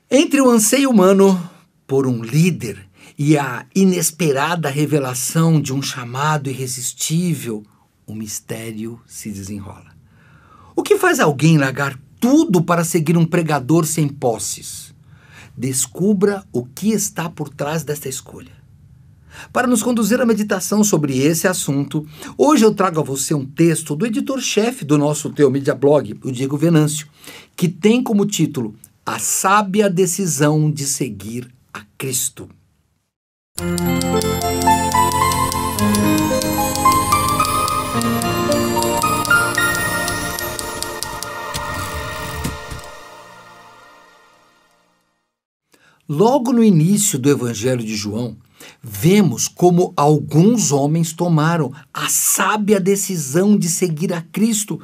Entre o anseio humano por um líder e a inesperada revelação de um chamado irresistível, o mistério se desenrola. O que faz alguém largar tudo para seguir um pregador sem posses? Descubra o que está por trás desta escolha. Para nos conduzir à meditação sobre esse assunto, hoje eu trago a você um texto do editor-chefe do nosso Teomídia Blog, o Diego Venâncio, que tem como título A Sábia Decisão de Seguir a Cristo. Logo no início do Evangelho de João, vemos como alguns homens tomaram a sábia decisão de seguir a Cristo,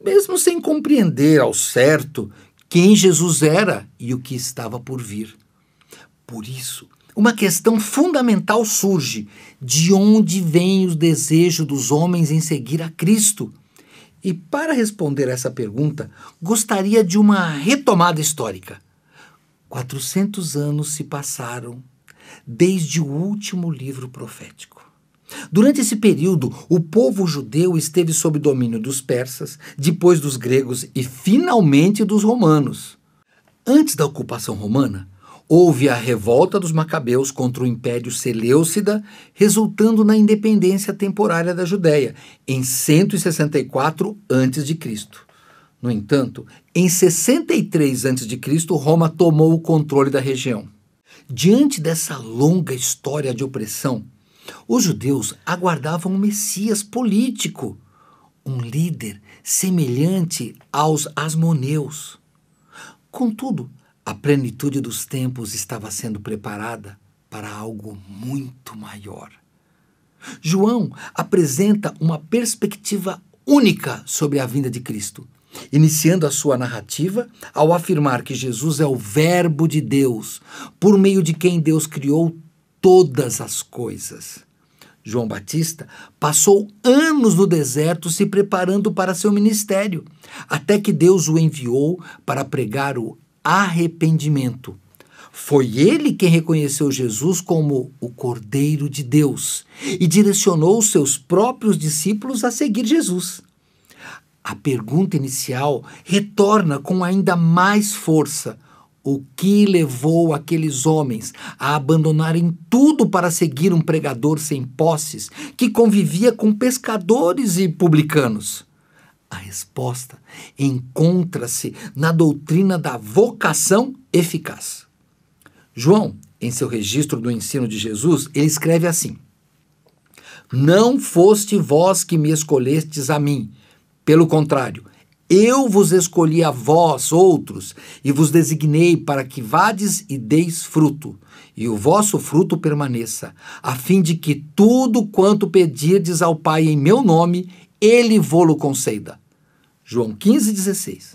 mesmo sem compreender ao certo quem Jesus era e o que estava por vir. Por isso, uma questão fundamental surge: de onde vem o desejo dos homens em seguir a Cristo? E para responder essa pergunta, gostaria de uma retomada histórica. 400 anos se passaram desde o último livro profético. Durante esse período, o povo judeu esteve sob domínio dos persas, depois dos gregos e finalmente dos romanos. Antes da ocupação romana, houve a revolta dos macabeus contra o Império Seleucida, resultando na independência temporária da Judéia, em 164 a.C. No entanto, em 63 a.C., Roma tomou o controle da região. Diante dessa longa história de opressão, os judeus aguardavam um Messias político, um líder semelhante aos asmoneus. Contudo, a plenitude dos tempos estava sendo preparada para algo muito maior. João apresenta uma perspectiva única sobre a vinda de Cristo, iniciando a sua narrativa ao afirmar que Jesus é o Verbo de Deus, por meio de quem Deus criou todas as coisas. João Batista passou anos no deserto se preparando para seu ministério, até que Deus o enviou para pregar o arrependimento. Foi ele quem reconheceu Jesus como o Cordeiro de Deus e direcionou seus próprios discípulos a seguir Jesus. A pergunta inicial retorna com ainda mais força: o que levou aqueles homens a abandonarem tudo para seguir um pregador sem posses que convivia com pescadores e publicanos? A resposta encontra-se na doutrina da vocação eficaz. João, em seu registro do ensino de Jesus, ele escreve assim: Não foste vós que me escolhestes a mim. Pelo contrário, eu vos escolhi a vós, outros, e vos designei para que vades e deis fruto, e o vosso fruto permaneça, a fim de que tudo quanto pedirdes ao Pai em meu nome, ele vô-lo conceda. João 15,16.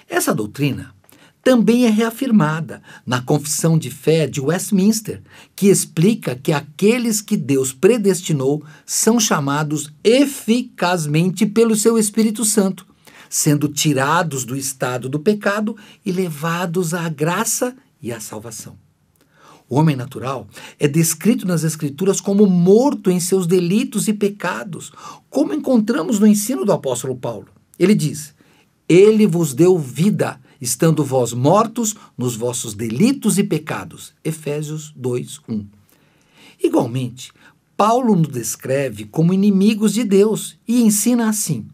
Essa doutrina também é reafirmada na Confissão de Fé de Westminster, que explica que aqueles que Deus predestinou são chamados eficazmente pelo seu Espírito Santo, sendo tirados do estado do pecado e levados à graça e à salvação. O homem natural é descrito nas Escrituras como morto em seus delitos e pecados, como encontramos no ensino do apóstolo Paulo. Ele diz: Ele vos deu vida, estando vós mortos nos vossos delitos e pecados. Efésios 2:1. Igualmente, Paulo nos descreve como inimigos de Deus e ensina assim: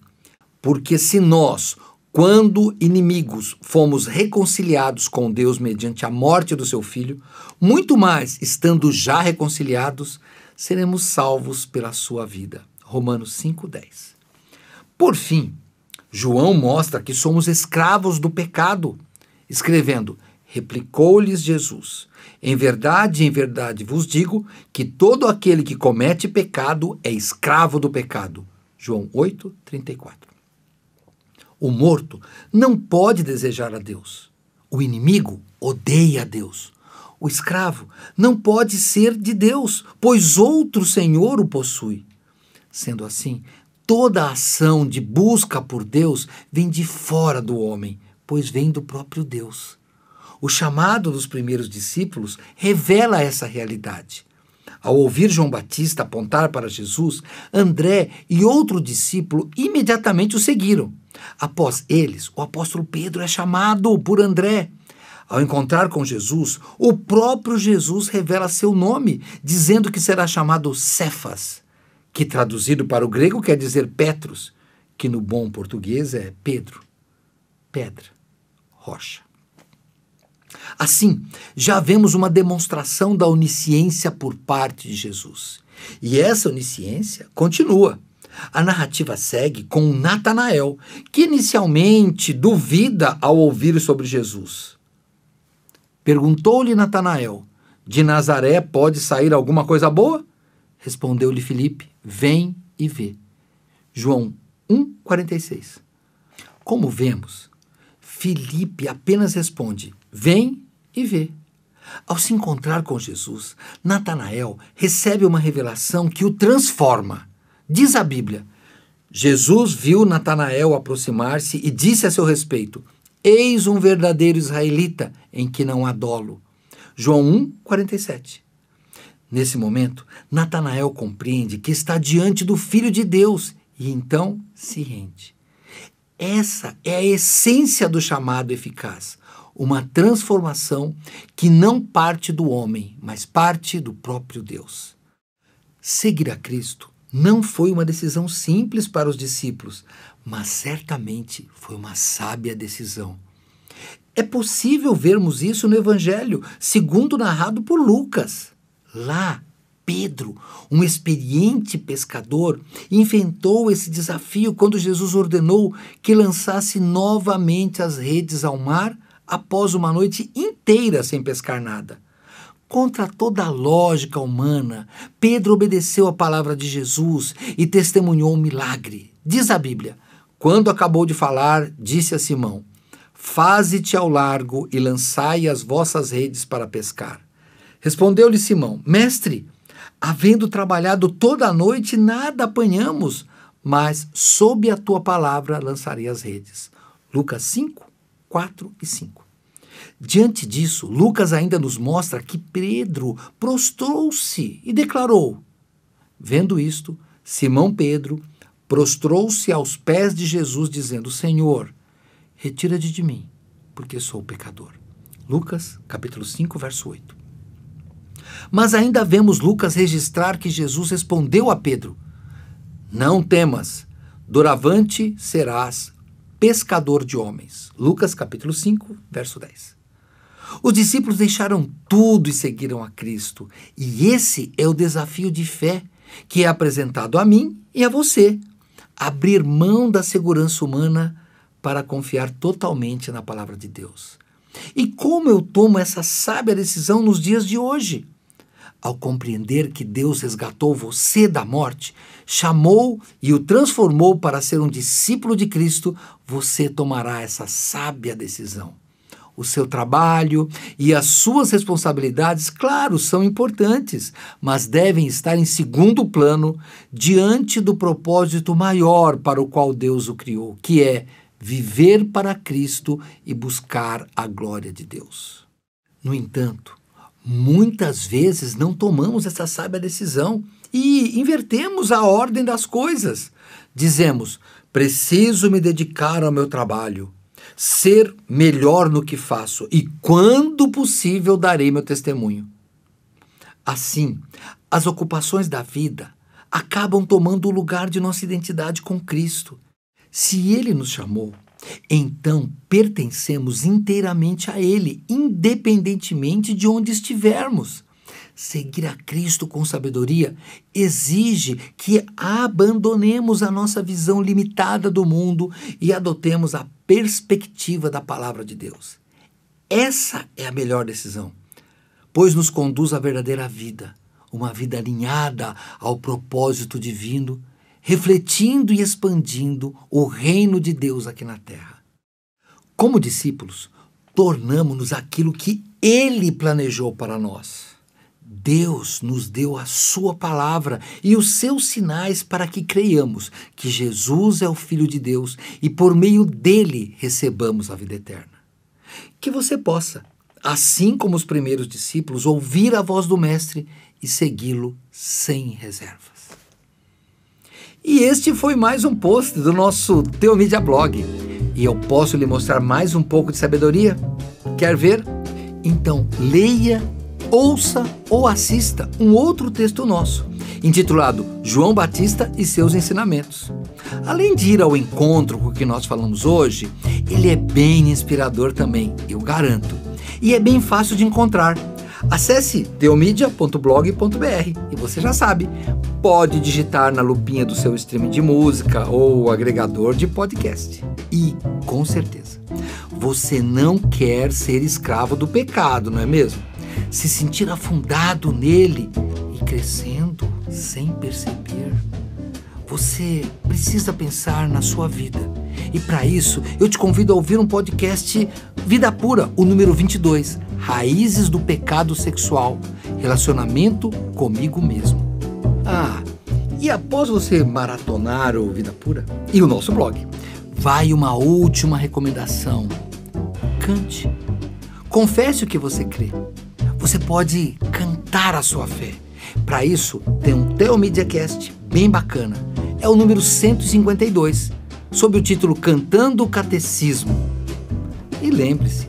porque se nós, quando inimigos, fomos reconciliados com Deus mediante a morte do seu Filho, muito mais, estando já reconciliados, seremos salvos pela sua vida. Romanos 5:10. Por fim, João mostra que somos escravos do pecado, escrevendo: replicou-lhes Jesus: em verdade vos digo que todo aquele que comete pecado é escravo do pecado. João 8:34. O morto não pode desejar a Deus. O inimigo odeia a Deus. O escravo não pode ser de Deus, pois outro Senhor o possui. Sendo assim, toda a ação de busca por Deus vem de fora do homem, pois vem do próprio Deus. O chamado dos primeiros discípulos revela essa realidade. Ao ouvir João Batista apontar para Jesus, André e outro discípulo imediatamente o seguiram. Após eles, o apóstolo Pedro é chamado por André. Ao encontrar com Jesus, o próprio Jesus revela seu nome, dizendo que será chamado Cefas, que traduzido para o grego quer dizer Petros, que no bom português é Pedro, pedra, rocha. Assim, já vemos uma demonstração da onisciência por parte de Jesus. E essa onisciência continua. A narrativa segue com Natanael, que inicialmente duvida ao ouvir sobre Jesus. Perguntou-lhe Natanael: de Nazaré pode sair alguma coisa boa? Respondeu-lhe Filipe: vem e vê. João 1,46. Como vemos, Filipe apenas responde: vem e vê. Ao se encontrar com Jesus, Natanael recebe uma revelação que o transforma. Diz a Bíblia: Jesus viu Natanael aproximar-se e disse a seu respeito: eis um verdadeiro israelita em que não há dolo. João 1,47. Nesse momento, Natanael compreende que está diante do Filho de Deus e então se rende. Essa é a essência do chamado eficaz, uma transformação que não parte do homem, mas parte do próprio Deus. Seguir a Cristo não foi uma decisão simples para os discípulos, mas certamente foi uma sábia decisão. É possível vermos isso no Evangelho, segundo narrado por Lucas. Lá, Pedro, um experiente pescador, inventou esse desafio quando Jesus ordenou que lançasse novamente as redes ao mar após uma noite inteira sem pescar nada. Contra toda a lógica humana, Pedro obedeceu a palavra de Jesus e testemunhou um milagre. Diz a Bíblia: quando acabou de falar, disse a Simão: faze-te ao largo e lançai as vossas redes para pescar. Respondeu-lhe Simão: mestre, havendo trabalhado toda a noite, nada apanhamos, mas sob a tua palavra lançarei as redes. Lucas 5, 4 e 5. Diante disso, Lucas ainda nos mostra que Pedro prostrou-se e declarou. Vendo isto, Simão Pedro prostrou-se aos pés de Jesus, dizendo: Senhor, retira-te de mim, porque sou pecador. Lucas, capítulo 5, verso 8. Mas ainda vemos Lucas registrar que Jesus respondeu a Pedro: não temas, doravante serás pescador de homens. Lucas capítulo 5, verso 10. Os discípulos deixaram tudo e seguiram a Cristo. E esse é o desafio de fé que é apresentado a mim e a você. Abrir mão da segurança humana para confiar totalmente na palavra de Deus. E como eu tomo essa sábia decisão nos dias de hoje? Ao compreender que Deus resgatou você da morte, chamou e o transformou para ser um discípulo de Cristo, você tomará essa sábia decisão. O seu trabalho e as suas responsabilidades, claro, são importantes, mas devem estar em segundo plano diante do propósito maior para o qual Deus o criou, que é viver para Cristo e buscar a glória de Deus. No entanto, muitas vezes não tomamos essa sábia decisão e invertemos a ordem das coisas. Dizemos: preciso me dedicar ao meu trabalho, ser melhor no que faço e, quando possível, darei meu testemunho. Assim, as ocupações da vida acabam tomando o lugar de nossa identidade com Cristo. Se Ele nos chamou, então pertencemos inteiramente a Ele, independentemente de onde estivermos. Seguir a Cristo com sabedoria exige que abandonemos a nossa visão limitada do mundo e adotemos a perspectiva da palavra de Deus. Essa é a melhor decisão, pois nos conduz à verdadeira vida, uma vida alinhada ao propósito divino, refletindo e expandindo o reino de Deus aqui na terra. Como discípulos, tornamo-nos aquilo que Ele planejou para nós. Deus nos deu a sua palavra e os seus sinais para que creiamos que Jesus é o Filho de Deus e por meio dele recebamos a vida eterna. Que você possa, assim como os primeiros discípulos, ouvir a voz do Mestre e segui-lo sem reservas. E este foi mais um post do nosso Teomídia Blog. E eu posso lhe mostrar mais um pouco de sabedoria? Quer ver? Então leia, ouça ou assista um outro texto nosso, intitulado João Batista e seus ensinamentos. Além de ir ao encontro com o que nós falamos hoje, ele é bem inspirador também, eu garanto. E é bem fácil de encontrar. Acesse teomedia.blog.br e você já sabe, pode digitar na lupinha do seu streaming de música ou agregador de podcast. E, com certeza, você não quer ser escravo do pecado, não é mesmo? Se sentir afundado nele e crescendo sem perceber. Você precisa pensar na sua vida. E para isso, eu te convido a ouvir um podcast Vida Pura, o número 22, Raízes do Pecado Sexual, Relacionamento comigo mesmo. E após você maratonar o Vida Pura e o nosso blog, vai uma última recomendação. Cante. Confesse o que você crê. Você pode cantar a sua fé. Para isso, tem um TeomídiaCast bem bacana. É o número 152, sob o título Cantando o Catecismo. E lembre-se,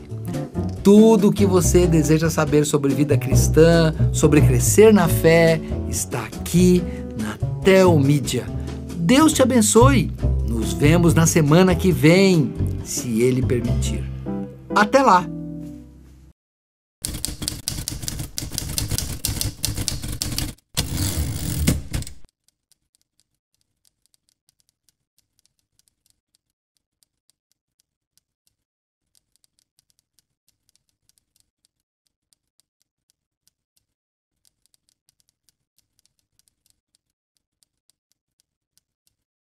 tudo o que você deseja saber sobre vida cristã, sobre crescer na fé, está aqui na Teomídia. Deus te abençoe. Nos vemos na semana que vem, se Ele permitir. Até lá!